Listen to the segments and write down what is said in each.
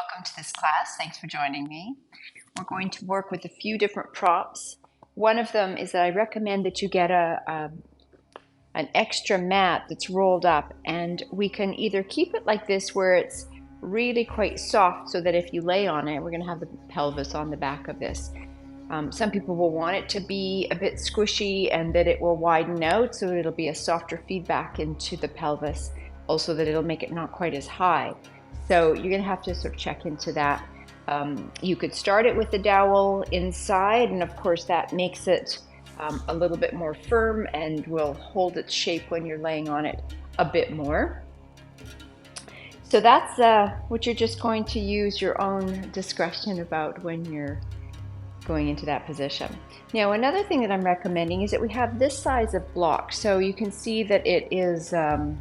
Welcome to this class. Thanks for joining me. We're going to work with a few different props. One of them is that I recommend that you get an extra mat that's rolled up, and we can either keep it like this where it's really quite soft so that if you lay on it, we're going to have the pelvis on the back of this. Some people will want it to be a bit squishy and that it will widen out so it'll be a softer feedback into the pelvis. Also that it'll make it not quite as high. So you're going to have to sort of check into that. You could start it with the dowel inside, and of course that makes it a little bit more firm and will hold its shape when you're laying on it a bit more. So that's what you're just going to use your own discretion about when you're going into that position. Now, another thing that I'm recommending is that we have this size of block. So you can see that it is, a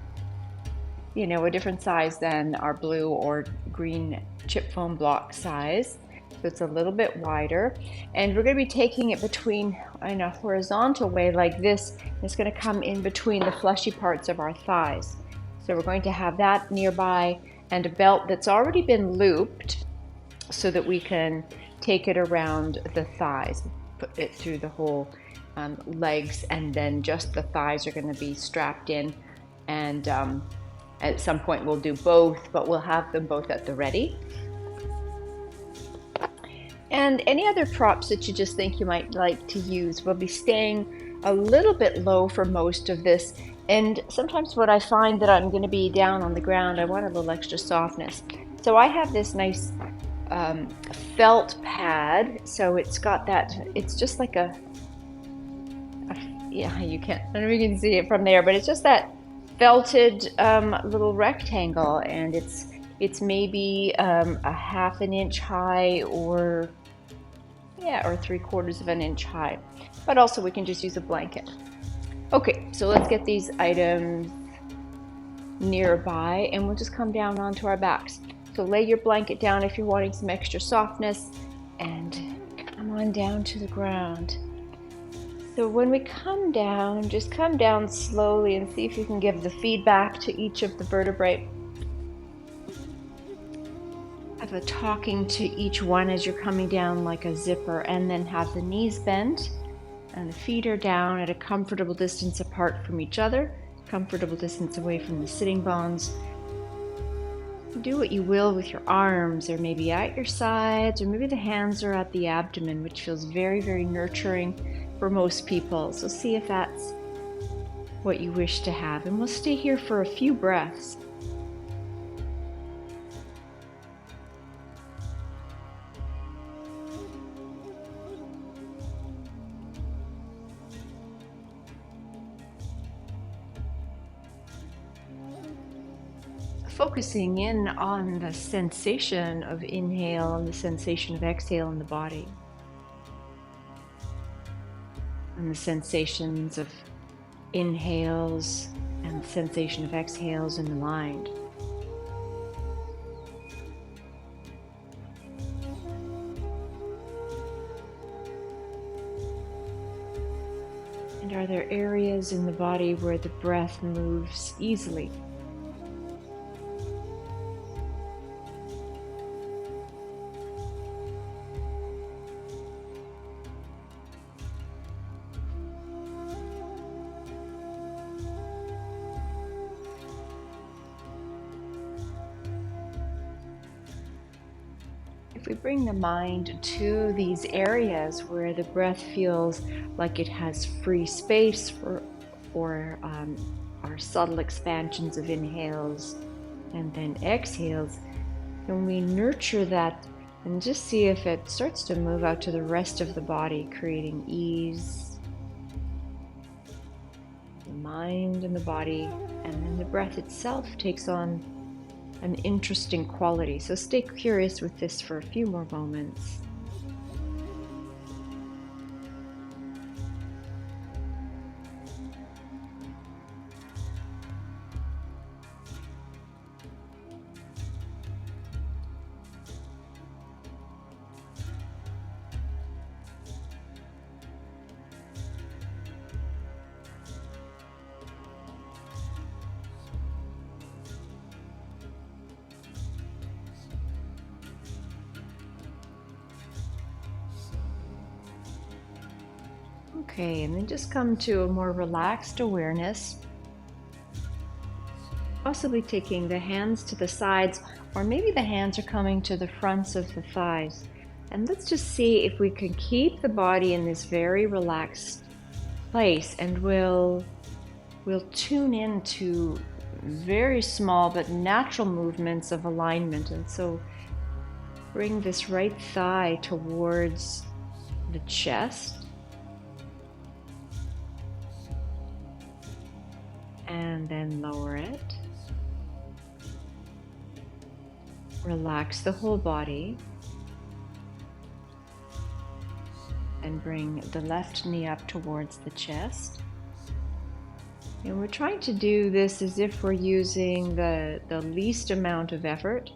different size than our blue or green chip foam block size. So it's a little bit wider. And we're going to be taking it between in a horizontal way like this. It's going to come in between the fleshy parts of our thighs. So we're going to have that nearby and a belt that's already been looped so that we can take it around the thighs, put it through the whole legs, and then just the thighs are going to be strapped in. And at some point we'll do both, but we'll have them both at the ready. And any other props that you just think you might like to use will be staying a little bit low for most of this. And sometimes what I find that I'm going to be down on the ground, I want a little extra softness. So I have this nice felt pad, so it's got that, it's just like yeah, you can't, I don't know if you can see it from there, but it's just that felted little rectangle, and it's maybe a half an inch high or 3/4 of an inch high, but also we can just use a blanket. Okay, so let's get these items nearby and we'll just come down onto our backs. So lay your blanket down if you're wanting some extra softness and come on down to the ground. So when we come down, just come down slowly and see if you can give the feedback to each of the vertebrae. Have a talking to each one as you're coming down like a zipper, and then have the knees bent and the feet are down at a comfortable distance apart from each other, comfortable distance away from the sitting bones. Do what you will with your arms, or maybe at your sides, or maybe the hands are at the abdomen, which feels very, very nurturing for most people. So see if that's what you wish to have. And we'll stay here for a few breaths. Focusing in on the sensation of inhale and the sensation of exhale in the body, and the sensations of inhales and the sensation of exhales in the mind. And are there areas in the body where the breath moves easily? If we bring the mind to these areas where the breath feels like it has free space for our subtle expansions of inhales and then exhales, and we nurture that and just see if it starts to move out to the rest of the body, creating ease, the mind and the body, and then the breath itself takes on an interesting quality. So stay curious with this for a few more moments. Okay, and then just come to a more relaxed awareness. Possibly taking the hands to the sides, or maybe the hands are coming to the fronts of the thighs. And let's just see if we can keep the body in this very relaxed place, and we'll tune into very small but natural movements of alignment. And so bring this right thigh towards the chest. And then lower it. Relax the whole body. And bring the left knee up towards the chest. And we're trying to do this as if we're using the least amount of effort.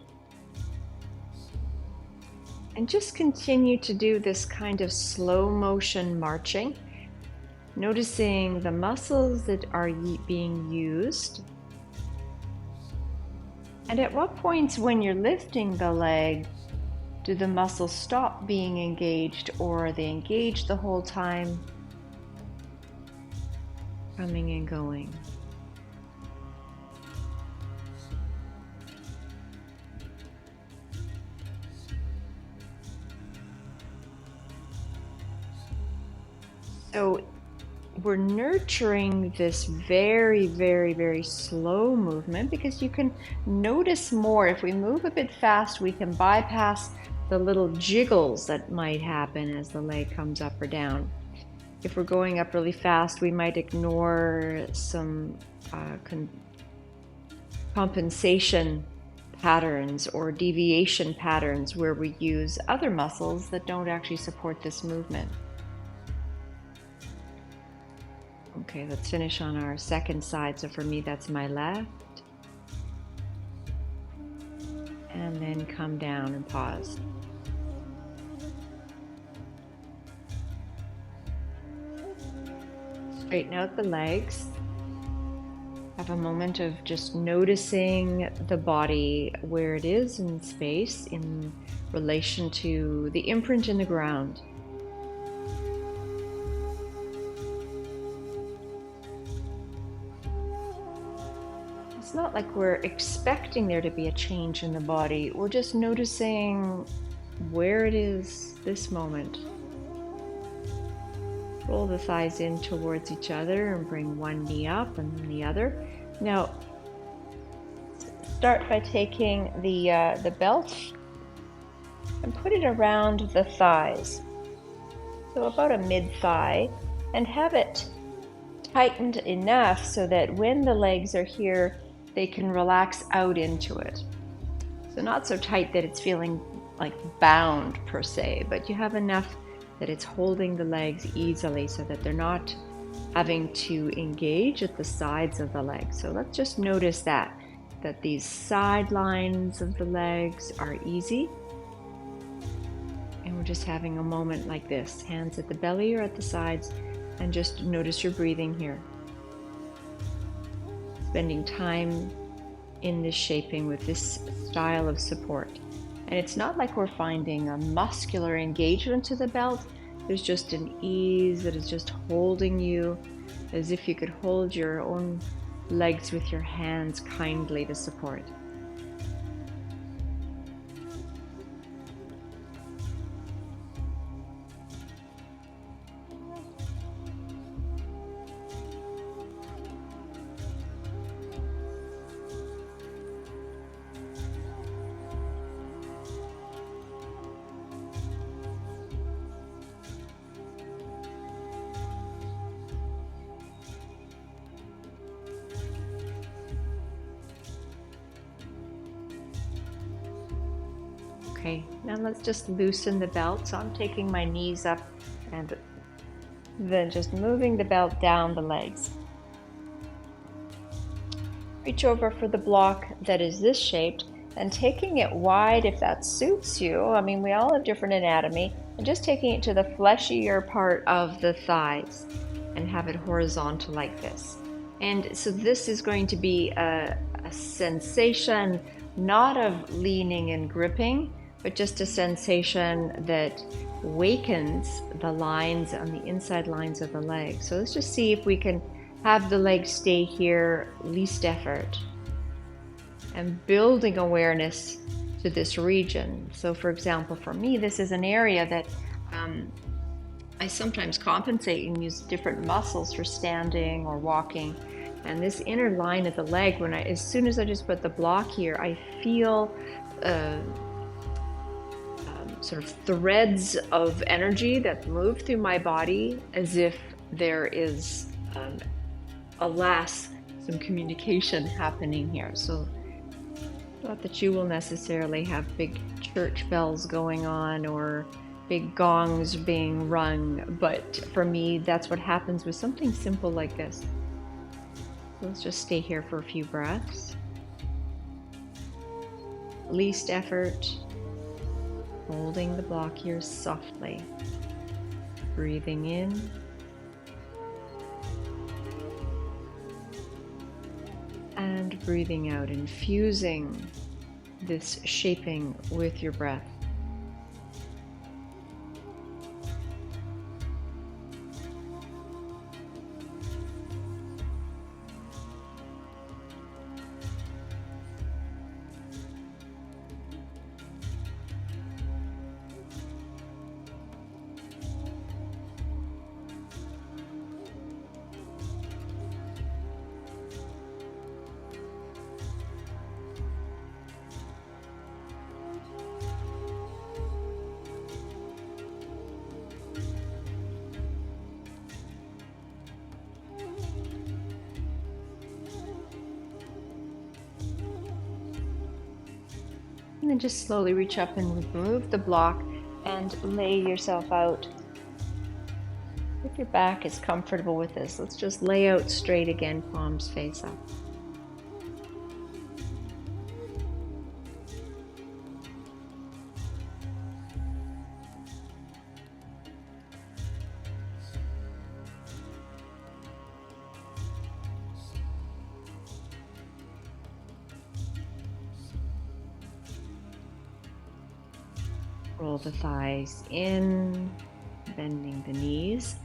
And just continue to do this kind of slow motion marching, noticing the muscles that are being used. And at what points when you're lifting the leg, do the muscles stop being engaged, or are they engaged the whole time? Coming and going. So we're nurturing this very, very, very slow movement because you can notice more. If we move a bit fast, we can bypass the little jiggles that might happen as the leg comes up or down. If we're going up really fast, we might ignore some compensation patterns or deviation patterns where we use other muscles that don't actually support this movement. Okay, let's finish on our second side. So for me, that's my left. And then come down and pause. Straighten out the legs. Have a moment of just noticing the body where it is in space in relation to the imprint in the ground. It's not like we're expecting there to be a change in the body. We're just noticing where it is this moment. Roll the thighs in towards each other and bring one knee up and then the other. Now, start by taking the belt and put it around the thighs. So about a mid-thigh, and have it tightened enough so that when the legs are here, they can relax out into it. So not so tight that it's feeling like bound per se, but you have enough that it's holding the legs easily so that they're not having to engage at the sides of the legs. So let's just notice that these side lines of the legs are easy. And we're just having a moment like this, hands at the belly or at the sides, and just notice your breathing here. Spending time in this shaping with this style of support. And it's not like we're finding a muscular engagement to the belt. There's just an ease that is just holding you as if you could hold your own legs with your hands kindly to support. Okay, now let's just loosen the belt. So I'm taking my knees up and then just moving the belt down the legs. Reach over for the block that is this shaped and taking it wide if that suits you. I mean, we all have different anatomy, and just taking it to the fleshier part of the thighs and have it horizontal like this. And so this is going to be a sensation not of leaning and gripping, but just a sensation that wakens the lines on the inside lines of the leg. So let's just see if we can have the leg stay here, least effort, and building awareness to this region. So for example, for me, this is an area that I sometimes compensate and use different muscles for standing or walking. And this inner line of the leg, as soon as I just put the block here, I feel sort of threads of energy that move through my body, as if there is, alas, some communication happening here. So not that you will necessarily have big church bells going on or big gongs being rung, but for me, that's what happens with something simple like this. So let's just stay here for a few breaths. Least effort. Holding the block here softly. Breathing in. And breathing out, infusing this shaping with your breath. And then just slowly reach up and remove the block and lay yourself out. If your back is comfortable with this, let's just lay out straight again, palms face up. Roll the thighs in, bending the knees,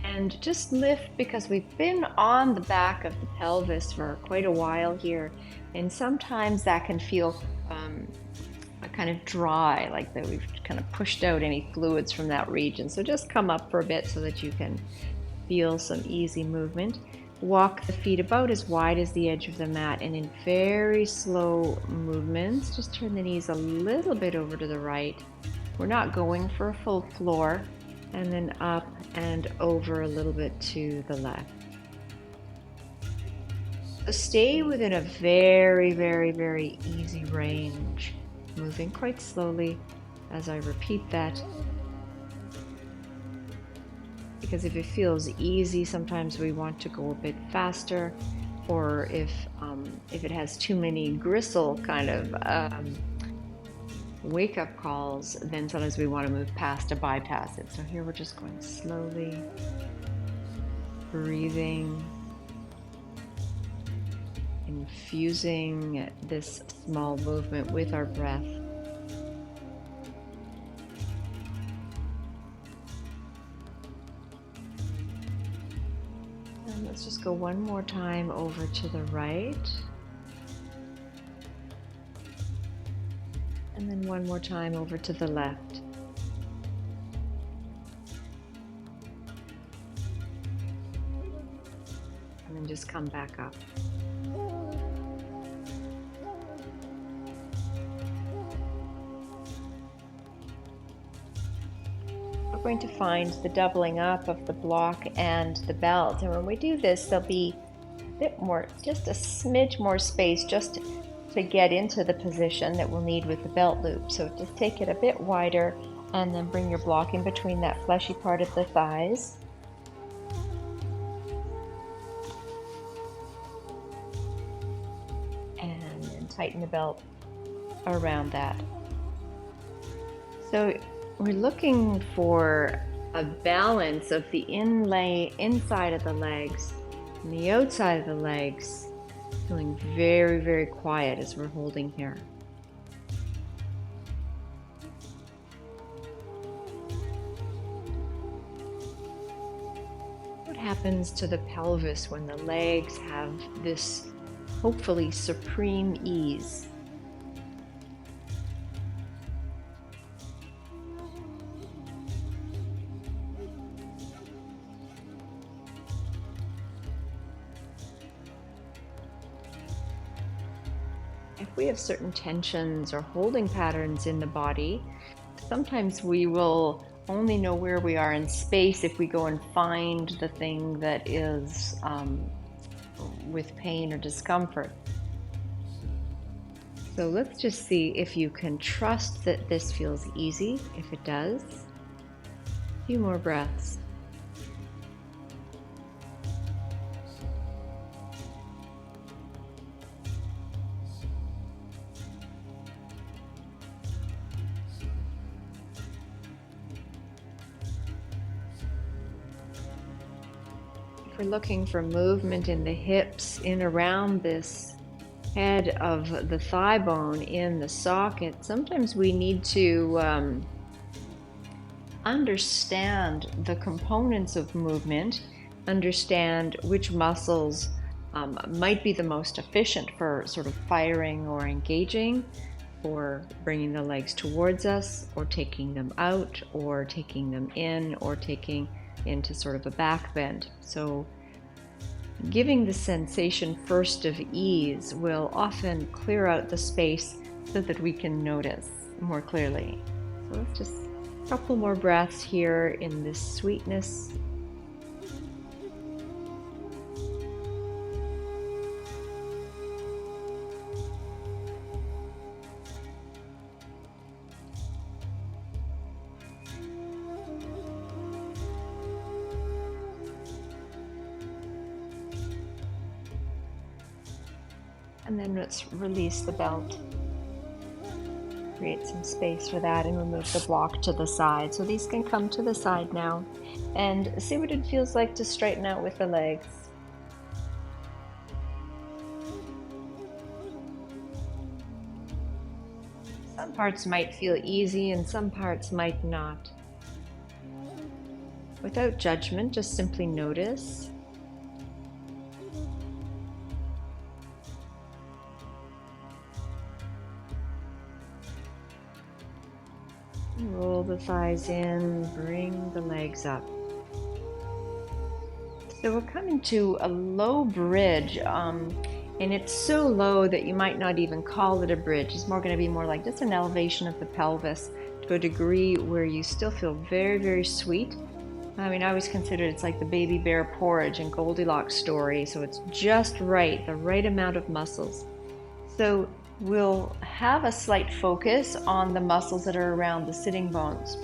and just lift, because we've been on the back of the pelvis for quite a while here, and sometimes that can feel kind of dry, like that we've kind of pushed out any fluids from that region. So just come up for a bit so that you can feel some easy movement. Walk the feet about as wide as the edge of the mat, and in very slow movements, just turn the knees a little bit over to the right. We're not going for a full floor, and then up and over a little bit to the left. So stay within a very, very, very easy range, moving quite slowly as I repeat that. Because if it feels easy, sometimes we want to go a bit faster, or if it has too many gristle kind of wake-up calls, then sometimes we want to move past to bypass it. So here we're just going slowly, breathing, infusing this small movement with our breath. And let's just go one more time over to the right. And then one more time over to the left. And then just come back up. We're going to find the doubling up of the block and the belt. And when we do this, there'll be a bit more, just a smidge more space, just to get into the position that we'll need with the belt loop. So just take it a bit wider and then bring your block in between that fleshy part of the thighs. And then tighten the belt around that. So we're looking for a balance of the inside of the legs and the outside of the legs, feeling very, very quiet as we're holding here. happens to the pelvis when the legs have this hopefully supreme ease. If we have certain tensions or holding patterns in the body, sometimes we will only know where we are in space if we go and find the thing that is with pain or discomfort. So let's just see if you can trust that this feels easy. If it does, a few more breaths. We're looking for movement in the hips, in around this head of the thigh bone in the socket. Sometimes we need to understand the components of movement, understand which muscles might be the most efficient for sort of firing or engaging, or bringing the legs towards us, or taking them out, or taking them in, or taking into sort of a back bend. So giving the sensation first of ease will often clear out the space so that we can notice more clearly. So let's just a couple more breaths here in this sweetness. And then let's release the belt. Create some space for that and remove the block to the side. So these can come to the side now. And see what it feels like to straighten out with the legs. Some parts might feel easy and some parts might not. Without judgment, just simply notice. Roll the thighs in, bring the legs up. So we're coming to a low bridge, and it's so low that you might not even call it a bridge. It's more going to be more like just an elevation of the pelvis to a degree where you still feel very, very sweet. I mean, I always consider it's like the baby bear porridge in Goldilocks story, so it's just right, the right amount of muscles. So we'll have a slight focus on the muscles that are around the sitting bones.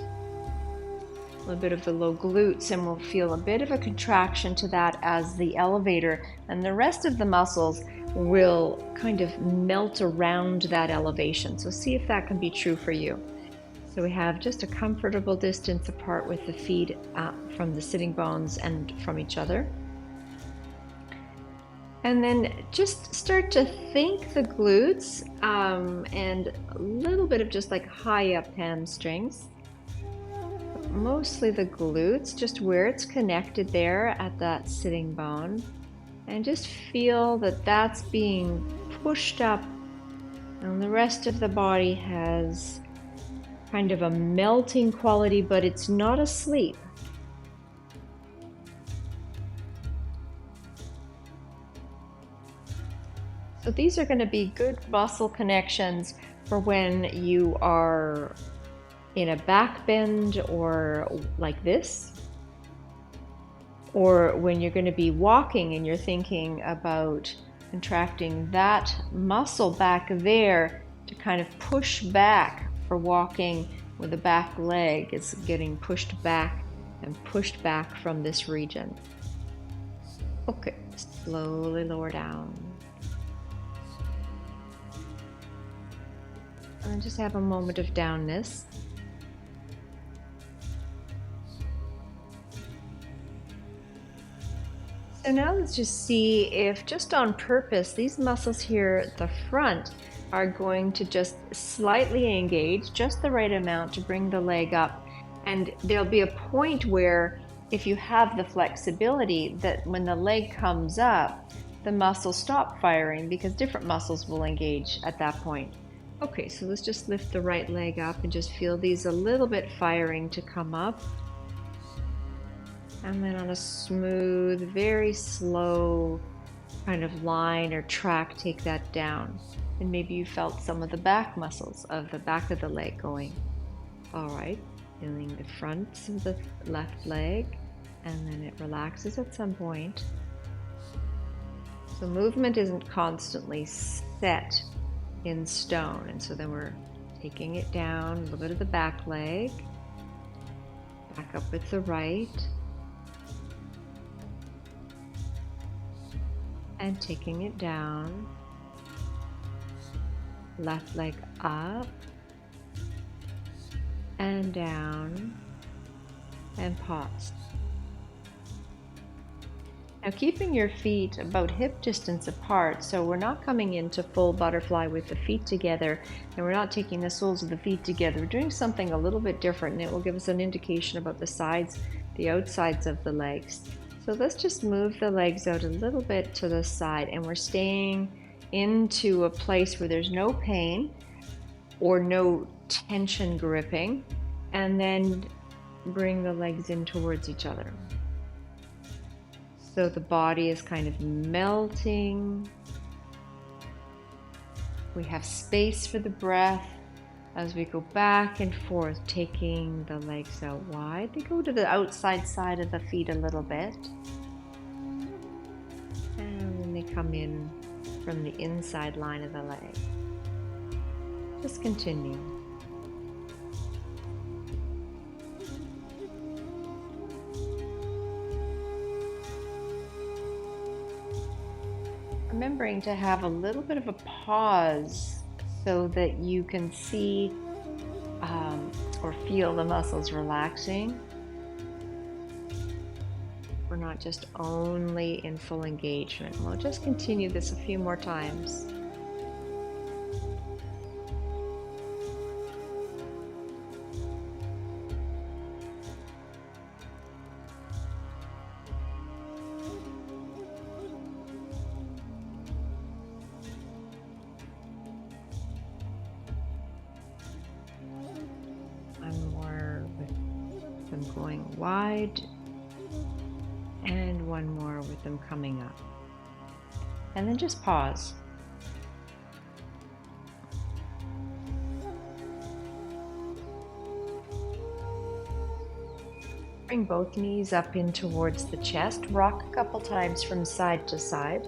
A little bit of the low glutes, and we'll feel a bit of a contraction to that as the elevator, and the rest of the muscles will kind of melt around that elevation. So see if that can be true for you. So we have just a comfortable distance apart with the feet from the sitting bones and from each other. And then just start to think the glutes and a little bit of just like high up hamstrings. Mostly the glutes, just where it's connected there at that sitting bone. And just feel that that's being pushed up, and the rest of the body has kind of a melting quality, but it's not asleep. So these are going to be good muscle connections for when you are in a back bend or like this, or when you're going to be walking and you're thinking about contracting that muscle back there to kind of push back for walking with the back leg. It's getting pushed back and pushed back from this region. Okay, slowly lower down. And just have a moment of downness. So now let's just see if just on purpose, these muscles here at the front are going to just slightly engage, just the right amount to bring the leg up. And there'll be a point where if you have the flexibility that when the leg comes up, the muscles stop firing because different muscles will engage at that point. Okay, so let's just lift the right leg up and just feel these a little bit firing to come up. And then on a smooth, very slow kind of line or track, take that down. And maybe you felt some of the back muscles of the back of the leg going. All right, feeling the front of the left leg, and then it relaxes at some point. So movement isn't constantly set in stone, and so then we're taking it down, a little bit of the back leg, back up with the right, and taking it down, left leg up and down, and pause. Now keeping your feet about hip distance apart, so we're not coming into full butterfly with the feet together, and we're not taking the soles of the feet together. We're doing something a little bit different, and it will give us an indication about the sides, the outsides of the legs. So let's just move the legs out a little bit to the side, and we're staying into a place where there's no pain or no tension gripping, and then bring the legs in towards each other. So the body is kind of melting. We have space for the breath as we go back and forth, taking the legs out wide. They go to the outside side of the feet a little bit. And then they come in from the inside line of the leg. Just continue. Remembering to have a little bit of a pause so that you can see or feel the muscles relaxing. We're not just only in full engagement. We'll just continue this a few more times. Going wide, and one more with them coming up, and then just pause. Bring both knees up in towards the chest, rock a couple times from side to side,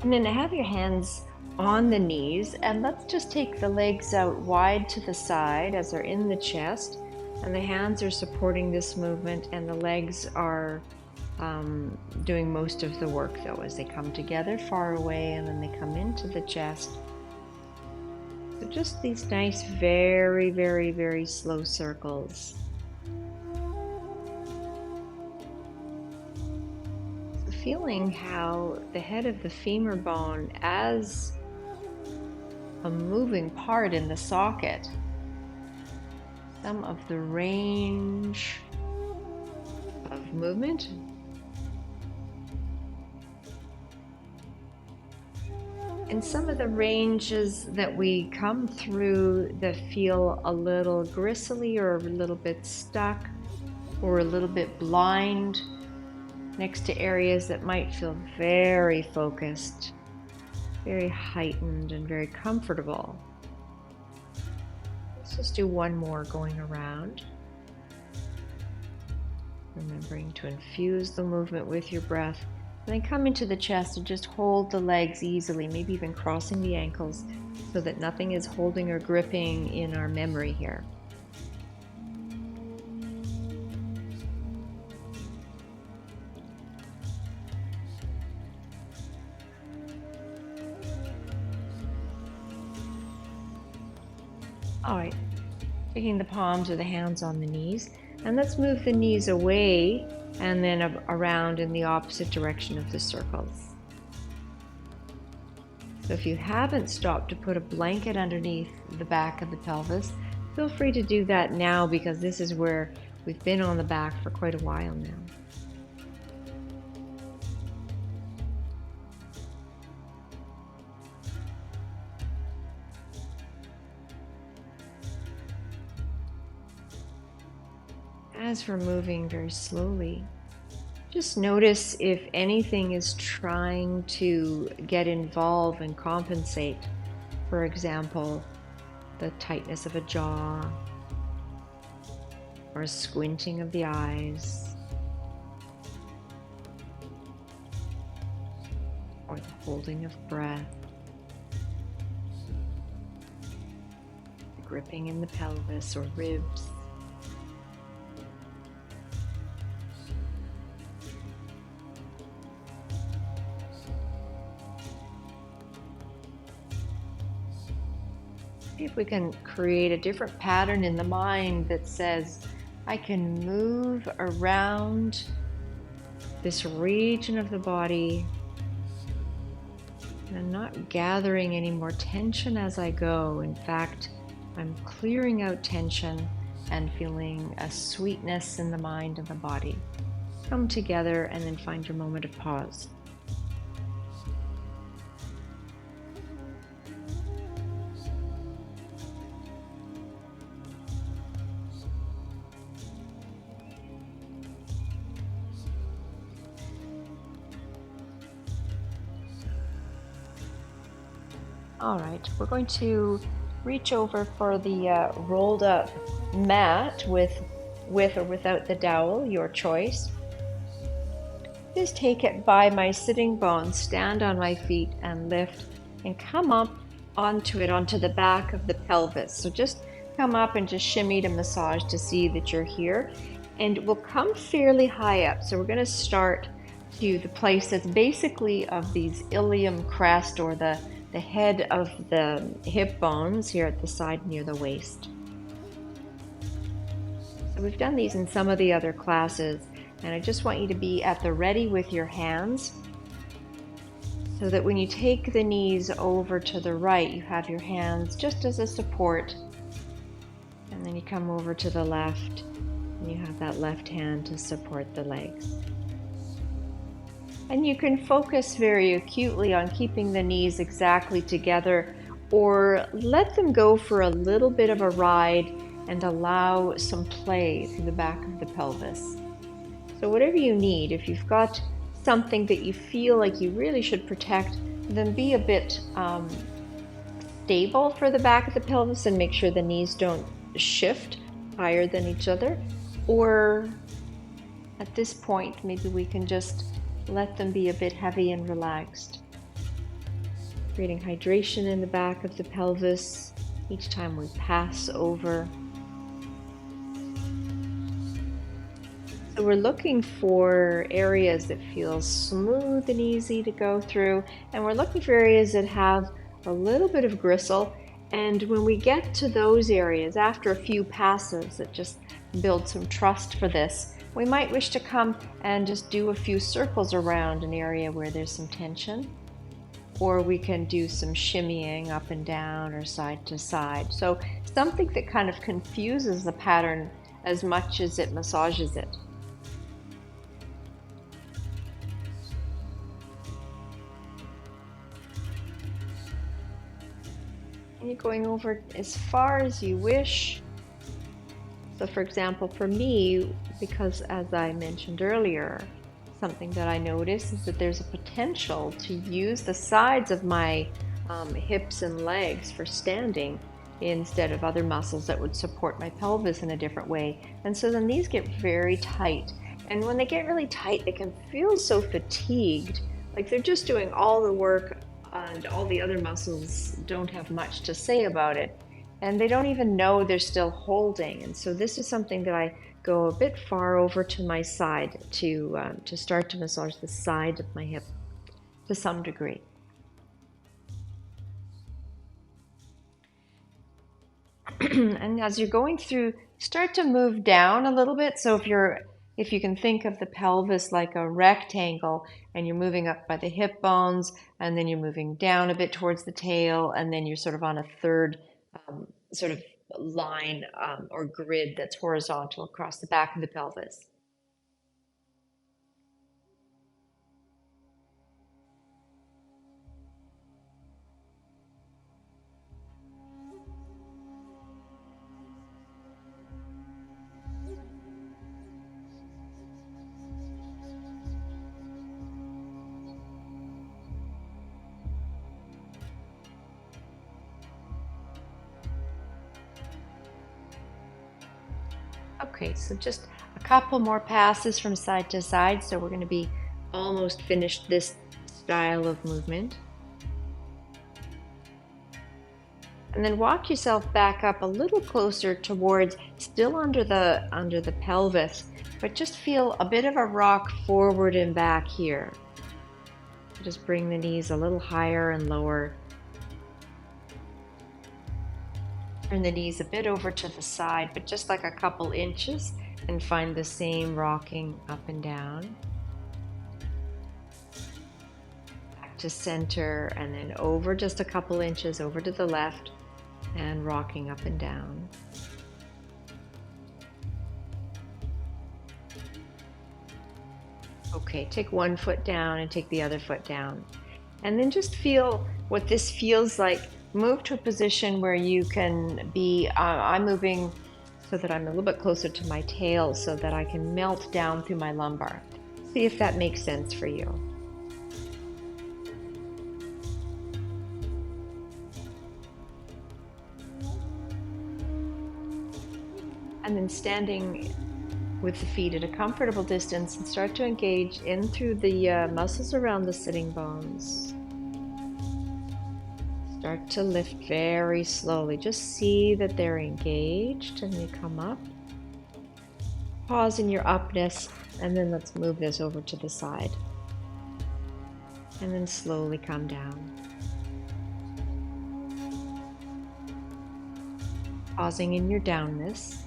and then have your hands on the knees, and let's just take the legs out wide to the side as they're in the chest, and the hands are supporting this movement, and the legs are doing most of the work though as they come together far away and then they come into the chest. So just these nice, very, very, very slow circles. So feeling how the head of the femur bone as a moving part in the socket, some of the range of movement, and some of the ranges that we come through that feel a little gristly or a little bit stuck or a little bit blind next to areas that might feel very focused, very heightened, and very comfortable. Let's just do one more going around. Remembering to infuse the movement with your breath. And then come into the chest and just hold the legs easily, maybe even crossing the ankles so that nothing is holding or gripping in our memory here. All right, taking the palms or the hands on the knees, and let's move the knees away and then around in the opposite direction of the circles. So if you haven't stopped to put a blanket underneath the back of the pelvis, Feel free to do that now because this is where we've been on the back for quite a while now. As we're moving very slowly, just notice if anything is trying to get involved and compensate. For example, the tightness of a jaw, or a squinting of the eyes, or the holding of breath, the gripping in the pelvis or ribs. See if we can create a different pattern in the mind that says, I can move around this region of the body and I'm not gathering any more tension as I go. In fact, I'm clearing out tension and feeling a sweetness in the mind and the body. Come together and then find your moment of pause. All right, we're going to reach over for the rolled up mat with or without the dowel, your choice. Just take it by my sitting bones, stand on my feet and lift and come up onto the back of the pelvis. So just come up and just shimmy to massage to see that you're here. And we'll come fairly high up. So we're going to start to the place that's basically of these ilium crest, or the head of the hip bones here at the side near the waist. So we've done these in some of the other classes, and I just want you to be at the ready with your hands so that when you take the knees over to the right, you have your hands just as a support, and then you come over to the left and you have that left hand to support the legs. And you can focus very acutely on keeping the knees exactly together, or let them go for a little bit of a ride and allow some play through the back of the pelvis. So whatever you need, if you've got something that you feel like you really should protect, then be a bit stable for the back of the pelvis and make sure the knees don't shift higher than each other. Or at this point, maybe we can just let them be a bit heavy and relaxed. Creating hydration in the back of the pelvis each time we pass over. So we're looking for areas that feel smooth and easy to go through, and we're looking for areas that have a little bit of gristle. And when we get to those areas, after a few passes that just build some trust for this, we might wish to come and just do a few circles around an area where there's some tension, or we can do some shimmying up and down or side to side. So something that kind of confuses the pattern as much as it massages it. And you're going over as far as you wish. So for example, for me, because as I mentioned earlier, something that I notice is that there's a potential to use the sides of my hips and legs for standing instead of other muscles that would support my pelvis in a different way. And so then these get very tight. And when they get really tight, they can feel so fatigued, like they're just doing all the work and all the other muscles don't have much to say about it. And they don't even know they're still holding. And so this is something that I go a bit far over to my side to start to massage the side of my hip to some degree. And as you're going through, start to move down a little bit. So if you can think of the pelvis like a rectangle, and you're moving up by the hip bones, and then you're moving down a bit towards the tail, and then you're sort of on a third sort of line or grid that's horizontal across the back of the pelvis. Okay, so just a couple more passes from side to side. So we're going to be almost finished this style of movement. And then walk yourself back up a little closer towards, still under the pelvis, but just feel a bit of a rock forward and back here. Just bring the knees a little higher and lower. Turn the knees a bit over to the side, but just like a couple inches, and find the same rocking up and down. Back to center, and then over just a couple inches over to the left, and rocking up and down. Okay, take one foot down and take the other foot down. And then just feel what this feels like. Move to a position where you can be, I'm moving so that I'm a little bit closer to my tail so that I can melt down through my lumbar. See if that makes sense for you. And then standing with the feet at a comfortable distance, and start to engage in through the muscles around the sitting bones. Start to lift very slowly. Just see that they're engaged and they come up. Pause in your upness, and then let's move this over to the side. And then slowly come down. Pausing in your downness.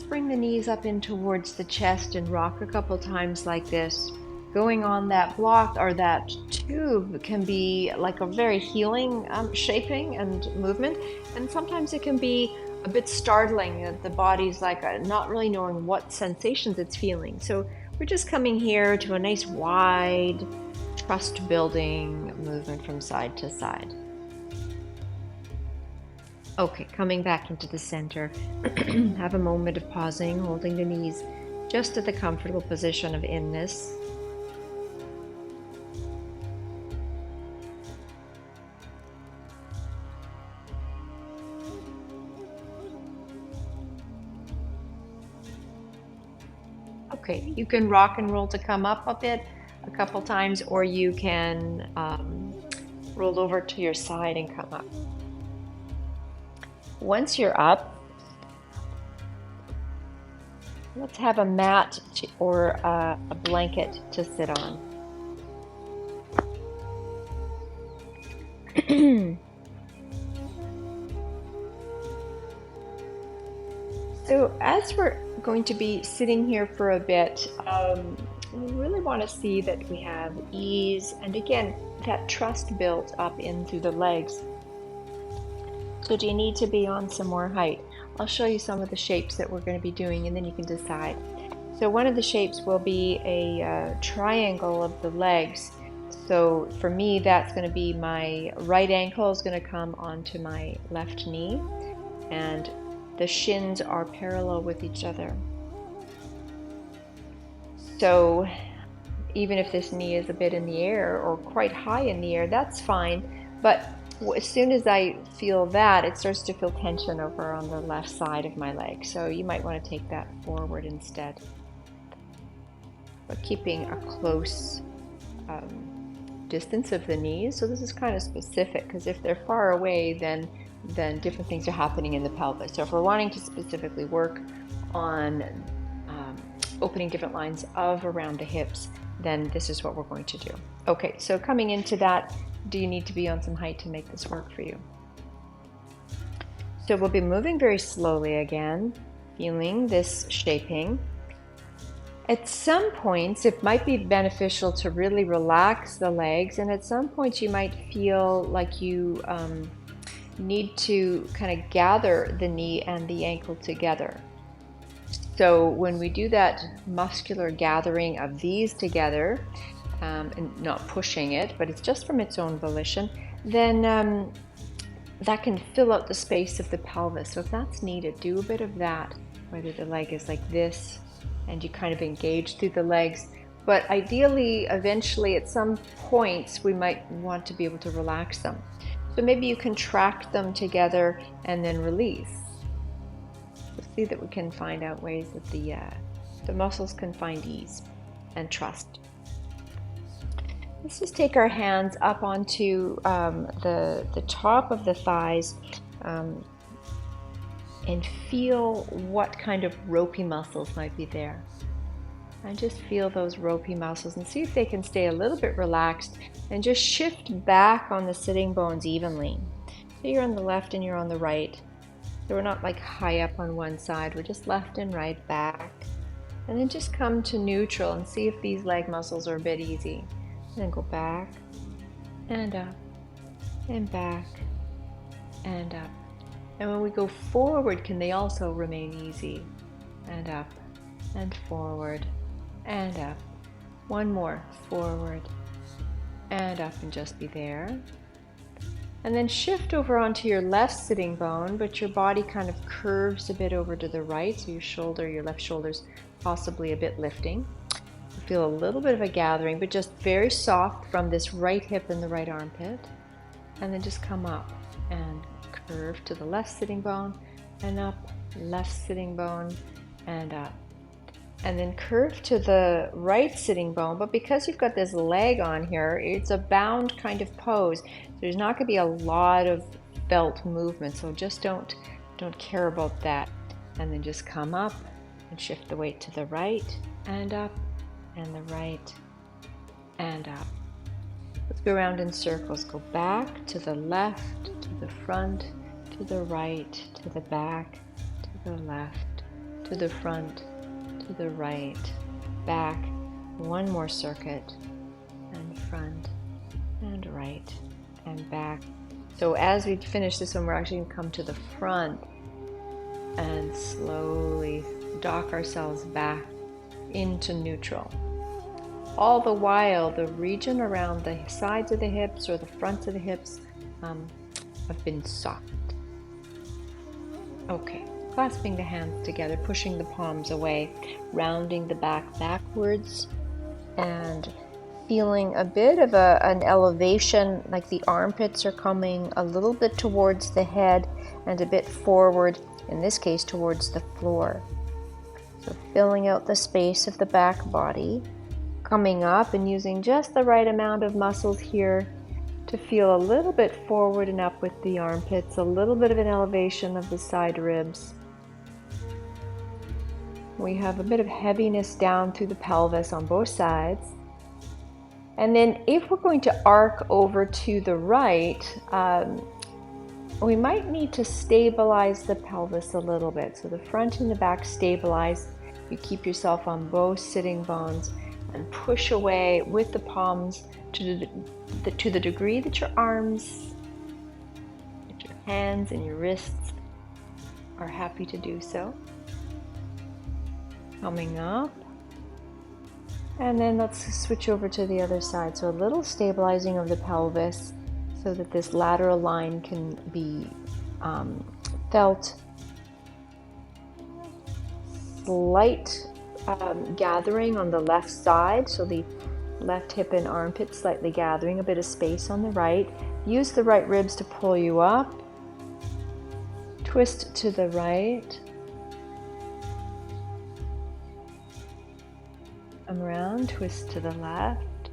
Bring the knees up in towards the chest and rock a couple times like this. Going on that block or that tube can be like a very healing shaping and movement, and sometimes it can be a bit startling. The body's like not really knowing what sensations it's feeling. So we're just coming here to a nice wide trust building movement from side to side. Okay, coming back into the center. Have a moment of pausing, holding the knees just at the comfortable position of inness. Okay, you can rock and roll to come up a bit a couple times, or you can roll over to your side and come up. Once you're up, let's have a mat or a blanket to sit on. So as we're going to be sitting here for a bit, we really want to see that we have ease, and again, that trust built up in through the legs. So do you need to be on some more height? I'll show you some of the shapes that we're going to be doing, and then you can decide. So one of the shapes will be a triangle of the legs. So for me, that's going to be my right ankle is going to come onto my left knee, and the shins are parallel with each other. So even if this knee is a bit in the air or quite high in the air, that's fine. But as soon as I feel that, it starts to feel tension over on the left side of my leg. So you might want to take that forward instead. But keeping a close distance of the knees. So this is kind of specific, because if they're far away, then different things are happening in the pelvis. So if we're wanting to specifically work on opening different lines of around the hips, then this is what we're going to do. Okay, so coming into that, do you need to be on some height to make this work for you? So we'll be moving very slowly again, feeling this shaping. At some points, it might be beneficial to really relax the legs, and at some points, you might feel like you need to kind of gather the knee and the ankle together. So when we do that muscular gathering of these together, and not pushing it, but it's just from its own volition, then that can fill out the space of the pelvis. So if that's needed, do a bit of that, whether the leg is like this and you kind of engage through the legs. But ideally, eventually, at some points, we might want to be able to relax them. So maybe you contract them together and then release. So see that we can find out ways that the muscles can find ease and trust. Let's just take our hands up onto the top of the thighs and feel what kind of ropey muscles might be there. And just feel those ropey muscles and see if they can stay a little bit relaxed and just shift back on the sitting bones evenly. So you're on the left and you're on the right. So we're not like high up on one side, we're just left and right back. And then just come to neutral and see if these leg muscles are a bit easy. And then go back and up and back and up. And when we go forward, can they also remain easy? And up and forward and up. One more, forward and up, and just be there. And then shift over onto your left sitting bone, but your body kind of curves a bit over to the right, so your left shoulder's possibly a bit lifting. You feel a little bit of a gathering, but just very soft from this right hip and the right armpit. And then just come up and curve to the left sitting bone and up, left sitting bone and up. And then curve to the right sitting bone, but because you've got this leg on here, it's a bound kind of pose. There's not going to be a lot of felt movement, so just don't care about that. And then just come up and shift the weight to the right and up and the right and up. Let's go around in circles. Go back to the left, to the front, to the right, to the back, to the left, to the front, to the right, back, one more circuit, and front, and right, and back. So as we finish this one, we're actually going to come to the front and slowly dock ourselves back into neutral. All the while, the region around the sides of the hips or the fronts of the hips have been soft. Okay. Clasping the hands together, pushing the palms away, rounding the back backwards, and feeling a bit of an elevation, like the armpits are coming a little bit towards the head and a bit forward, in this case towards the floor. So filling out the space of the back body, coming up and using just the right amount of muscles here to feel a little bit forward and up with the armpits, a little bit of an elevation of the side ribs. We have a bit of heaviness down through the pelvis on both sides. And then if we're going to arc over to the right, we might need to stabilize the pelvis a little bit. So the front and the back stabilize. You keep yourself on both sitting bones and push away with the palms to the degree that your arms, that your hands and your wrists are happy to do so. Coming up, and then let's switch over to the other side. So a little stabilizing of the pelvis so that this lateral line can be felt. Slight gathering on the left side, so the left hip and armpit slightly gathering, a bit of space on the right. Use the right ribs to pull you up. Twist to the right. Come around, twist to the left,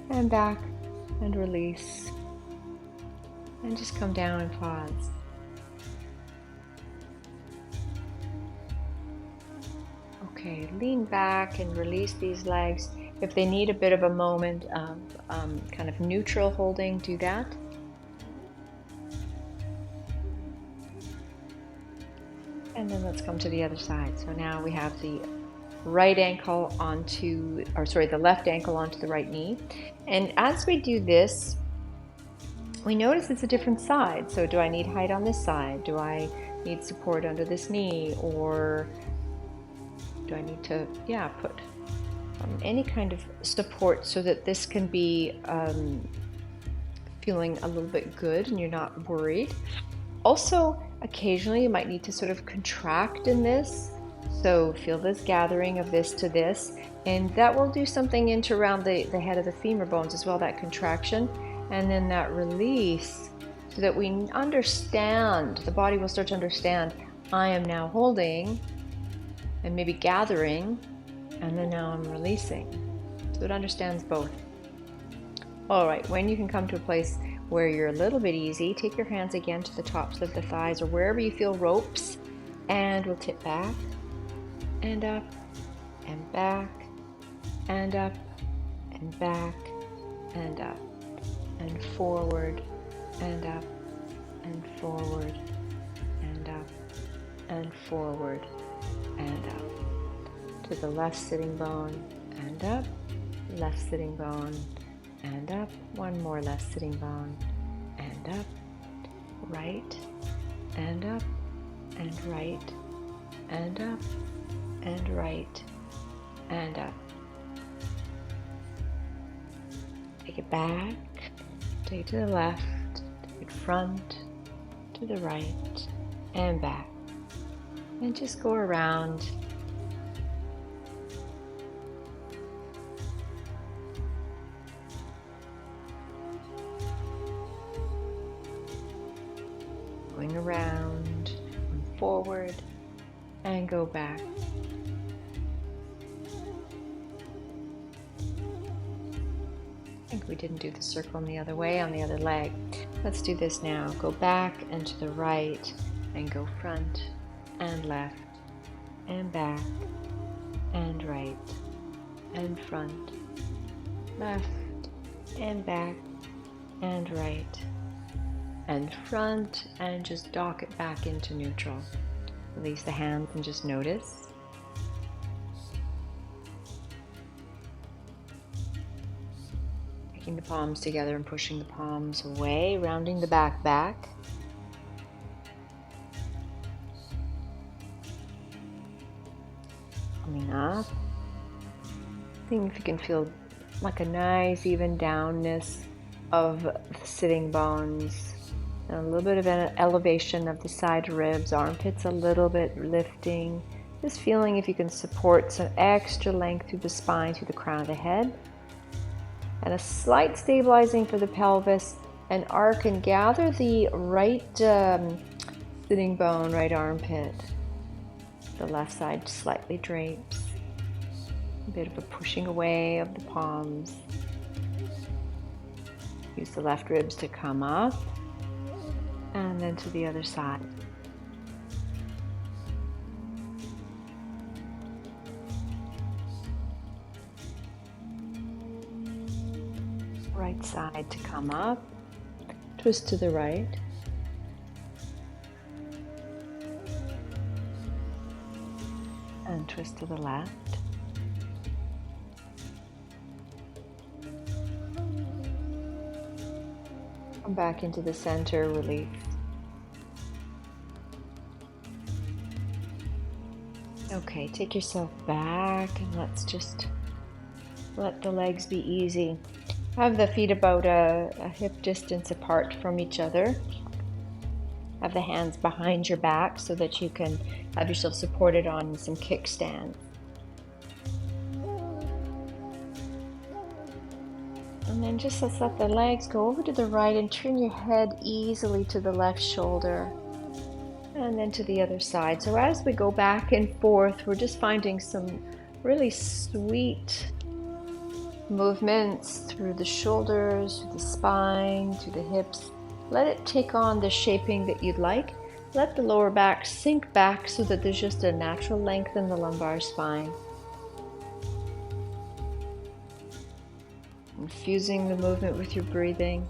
and back, and release, and just come down and pause. Okay, lean back and release these legs. If they need a bit of a moment of kind of neutral holding, do that. And And then let's come to the other side. So now we have the right ankle onto, or sorry, the left ankle onto the right knee. And as we do this, we notice it's a different side. So do I need height on this side? Do I need support under this knee? Or do I need to, put any kind of support so that this can be feeling a little bit good and you're not worried. Also, occasionally you might need to sort of contract in this. So feel this gathering of this to this, and that will do something into around the head of the femur bones as well, that contraction, and then that release, so that we understand, the body will start to understand, I am now holding and maybe gathering, and then now I'm releasing. So it understands both. All right, when you can come to a place where you're a little bit easy, take your hands again to the tops of the thighs or wherever you feel ropes, and we'll tip back and up and back and up and back and up and forward and up and forward and up and forward and up to the left sitting bone and up, left sitting bone and up, one more left sitting bone and up, right and up and right and up and right and up. Take it back, take it to the left, take it front, to the right and back, and just go around. Going around and forward and go back. I think we didn't do the circle in the other way on the other leg. Let's do this now. Go back and to the right and go front and left and back and right and front, left and back and right and front, and just dock it back into neutral. Release the hands and just notice. Taking the palms together and pushing the palms away, rounding the back back. Coming up. Seeing if you can feel like a nice even downness of the sitting bones. And a little bit of an elevation of the side ribs, armpits a little bit lifting. Just feeling if you can support some extra length through the spine, through the crown of the head. And a slight stabilizing for the pelvis, and arc and gather the right sitting bone, right armpit. The left side slightly drapes. A bit of a pushing away of the palms. Use the left ribs to come up. And then to the other side. Right side to come up. Twist to the right. And twist to the left. Come back into the center, release. Okay, take yourself back and let's just let the legs be easy. Have the feet about a hip distance apart from each other. Have the hands behind your back so that you can have yourself supported on some kickstands. And then just let's let the legs go over to the right and turn your head easily to the left shoulder. And then to the other side. So as we go back and forth, we're just finding some really sweet movements through the shoulders, through the spine, through the hips. Let it take on the shaping that you'd like. Let the lower back sink back so that there's just a natural length in the lumbar spine. Infusing the movement with your breathing.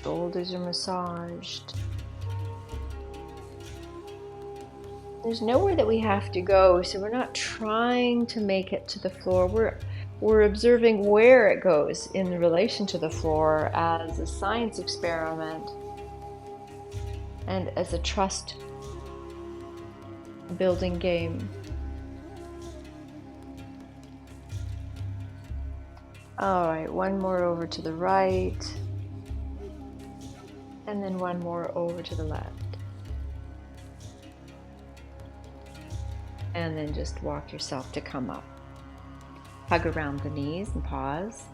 Shoulders are massaged. There's nowhere that we have to go, so we're not trying to make it to the floor. We're observing where it goes in relation to the floor as a science experiment and as a trust building game. All right, one more over to the right, and then one more over to the left. And then just walk yourself to come up. Hug around the knees and pause.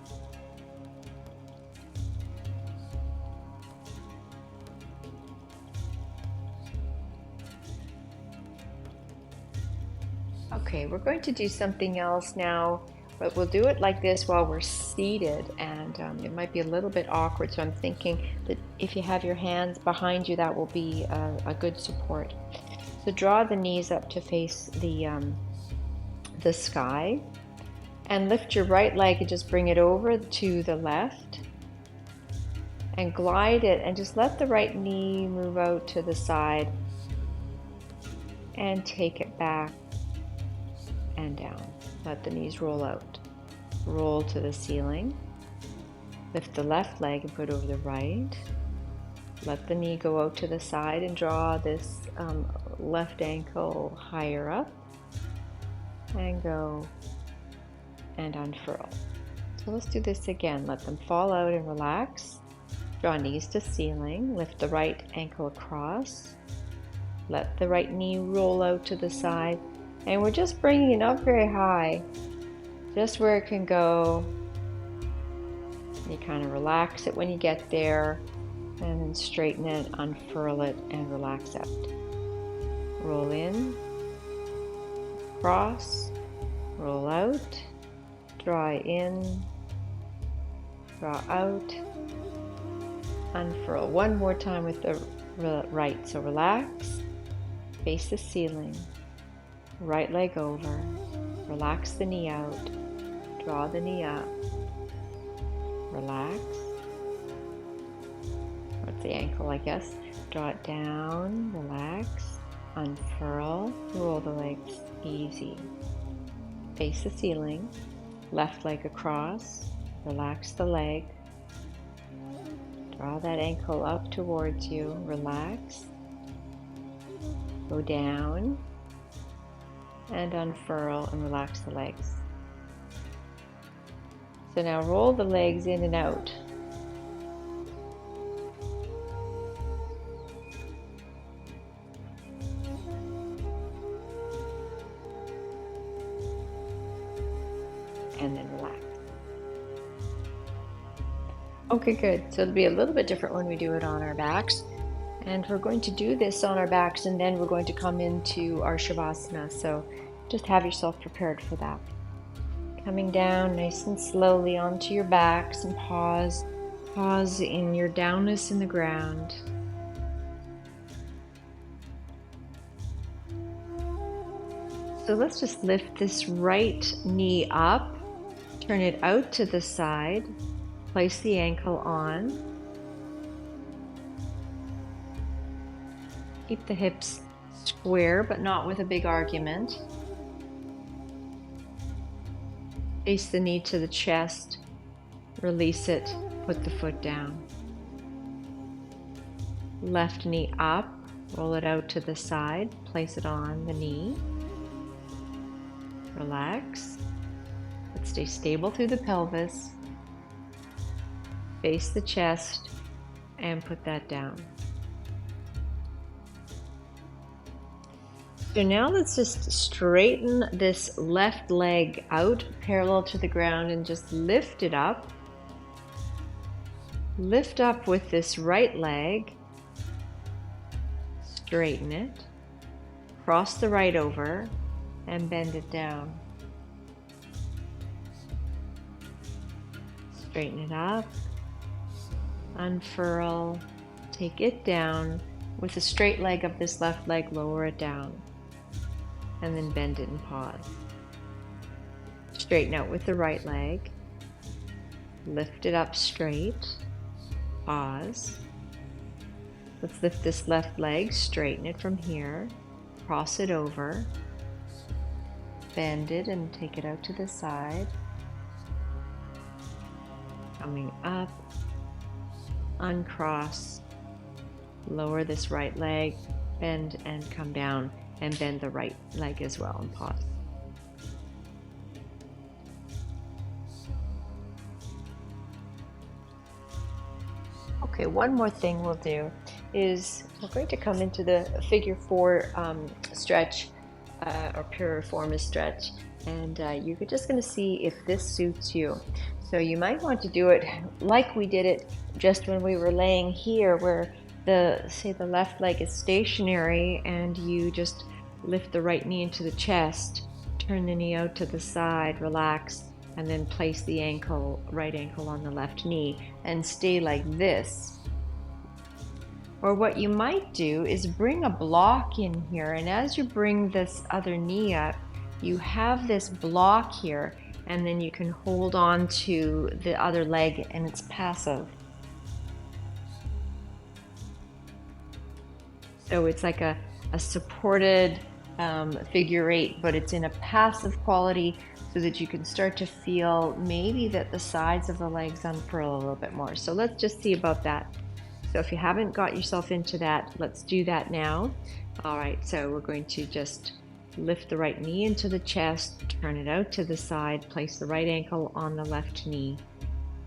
Okay, we're going to do something else now, but we'll do it like this while we're seated, and it might be a little bit awkward, so I'm thinking that if you have your hands behind you, that will be a good support. So draw the knees up to face the sky, and lift your right leg and just bring it over to the left, and glide it, and just let the right knee move out to the side, and take it back and down. Let the knees roll out. Roll to the ceiling. Lift the left leg and put over the right. Let the knee go out to the side and draw this left ankle higher up. And go and unfurl. So let's do this again. Let them fall out and relax. Draw knees to ceiling. Lift the right ankle across. Let the right knee roll out to the side. And we're just bringing it up very high, just where it can go. You kind of relax it when you get there, and then straighten it, unfurl it, and relax out. Roll in, cross, roll out, draw in, draw out, unfurl. One more time with the right. So relax, face the ceiling. Right leg over, relax the knee out, draw the knee up, relax, with the ankle I guess, draw it down, relax, unfurl, roll the legs, easy, face the ceiling, left leg across, relax the leg, draw that ankle up towards you, relax, go down, and unfurl and relax the legs. So now roll the legs in and out. And then relax. Okay, good. So it'll be a little bit different when we do it on our backs. And we're going to do this on our backs, and then we're going to come into our Shavasana. So just have yourself prepared for that. Coming down nice and slowly onto your backs, and pause. Pause in your downness in the ground. So let's just lift this right knee up, turn it out to the side, place the ankle on. Keep the hips square, but not with a big argument. Face the knee to the chest, release it, put the foot down. Left knee up, roll it out to the side, place it on the knee. Relax, but stay stable through the pelvis. Face the chest and put that down. So now let's just straighten this left leg out parallel to the ground and just lift it up. Lift up with this right leg. Straighten it. Cross the right over and bend it down. Straighten it up. Unfurl. Take it down. With the straight leg of this left leg, lower it down. And then bend it and pause. Straighten out with the right leg. Lift it up straight. Pause. Let's lift this left leg, straighten it from here, cross it over, bend it and take it out to the side. Coming up, uncross, lower this right leg, bend and come down, and bend the right leg as well and pause. Okay, one more thing we'll do is we're going to come into the figure 4 stretch or piriformis stretch, and you're just going to see if this suits you. So you might want to do it like we did it just when we were laying here, where say the left leg is stationary and you just lift the right knee into the chest, turn the knee out to the side, relax, and then place the right ankle on the left knee and stay like this. Or what you might do is bring a block in here, and as you bring this other knee up, you have this block here, and then you can hold on to the other leg and it's passive. So it's like a supported figure 8, but it's in a passive quality so that you can start to feel maybe that the sides of the legs unfurl a little bit more. So let's just see about that. So if you haven't got yourself into that, let's do that now. All right, so we're going to just lift the right knee into the chest, turn it out to the side, place the right ankle on the left knee.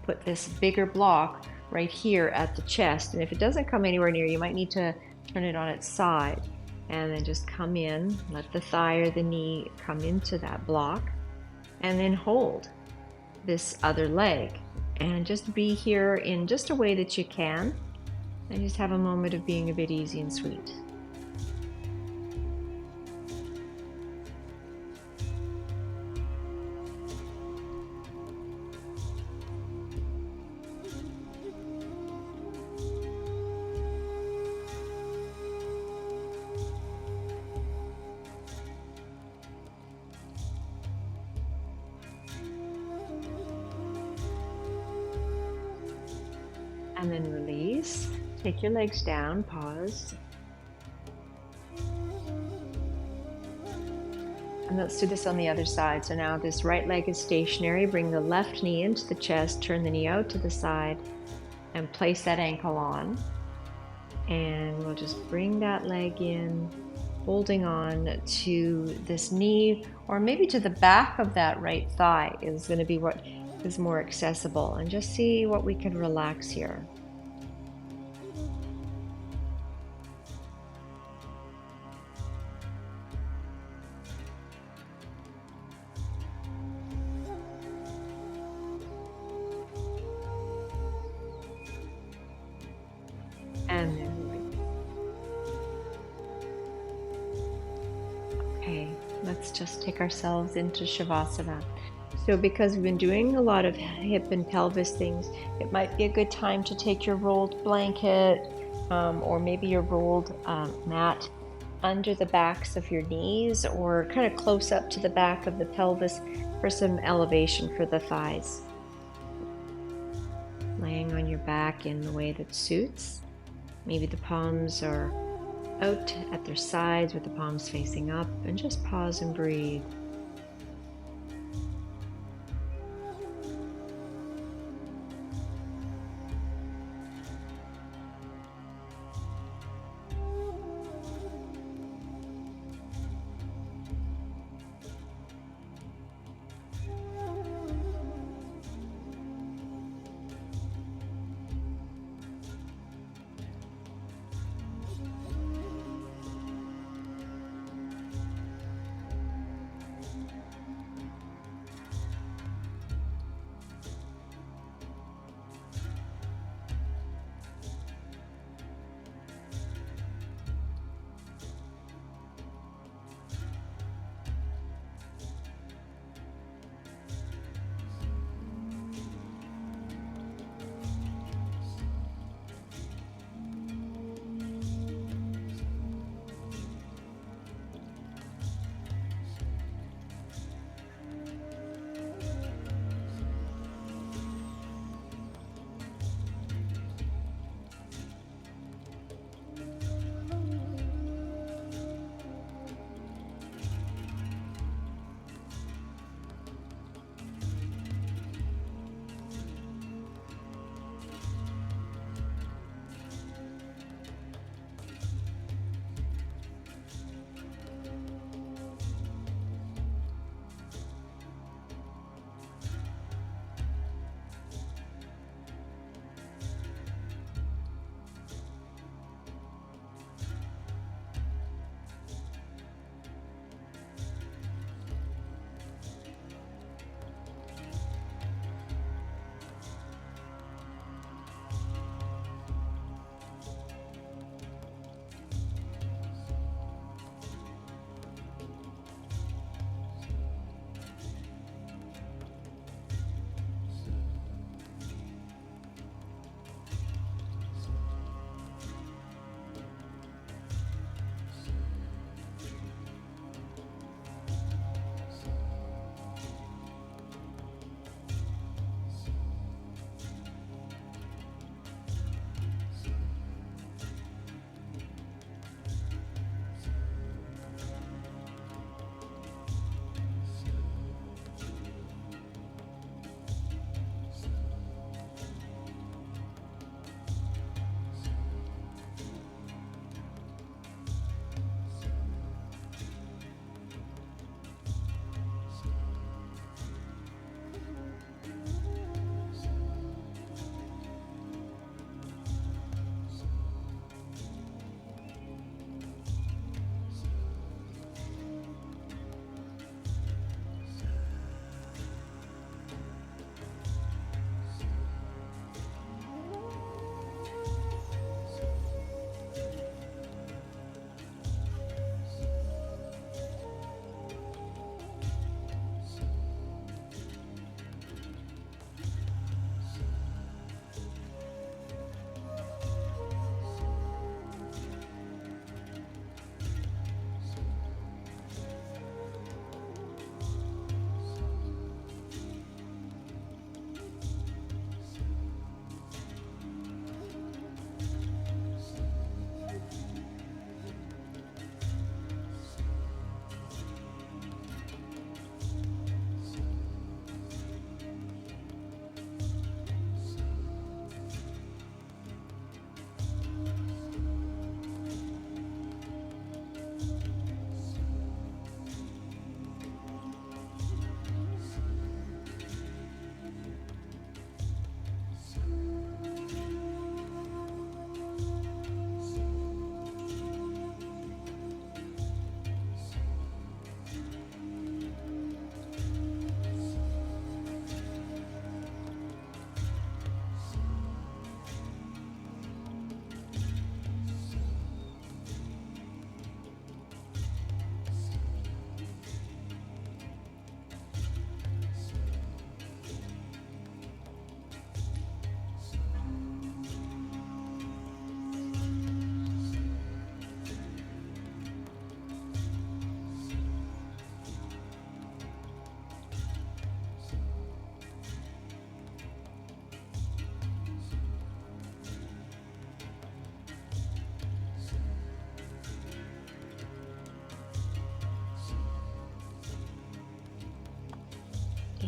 Put this bigger block right here at the chest, and if it doesn't come anywhere near, you might need to turn it on its side. And then just come in, let the thigh or the knee come into that block, and then hold this other leg. And just be here in just a way that you can, and just have a moment of being a bit easy and sweet. And then release. Take your legs down, pause. And let's do this on the other side. So now this right leg is stationary. Bring the left knee into the chest, turn the knee out to the side, and place that ankle on. And we'll just bring that leg in, holding on to this knee, or maybe to the back of that right thigh is going to be what is more accessible. And just see what we can relax here. And then release. Okay, let's just take ourselves into Shavasana. So because we've been doing a lot of hip and pelvis things, it might be a good time to take your rolled blanket or maybe your rolled mat under the backs of your knees, or kind of close up to the back of the pelvis for some elevation for the thighs. Laying on your back in the way that suits. Maybe the palms are out at their sides with the palms facing up, and just pause and breathe.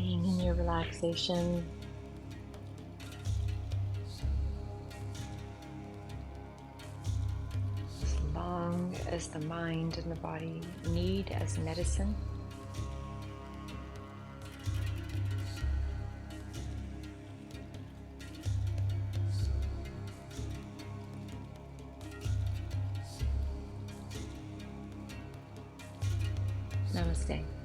staying in your relaxation. As long as the mind and the body need as medicine. Namaste.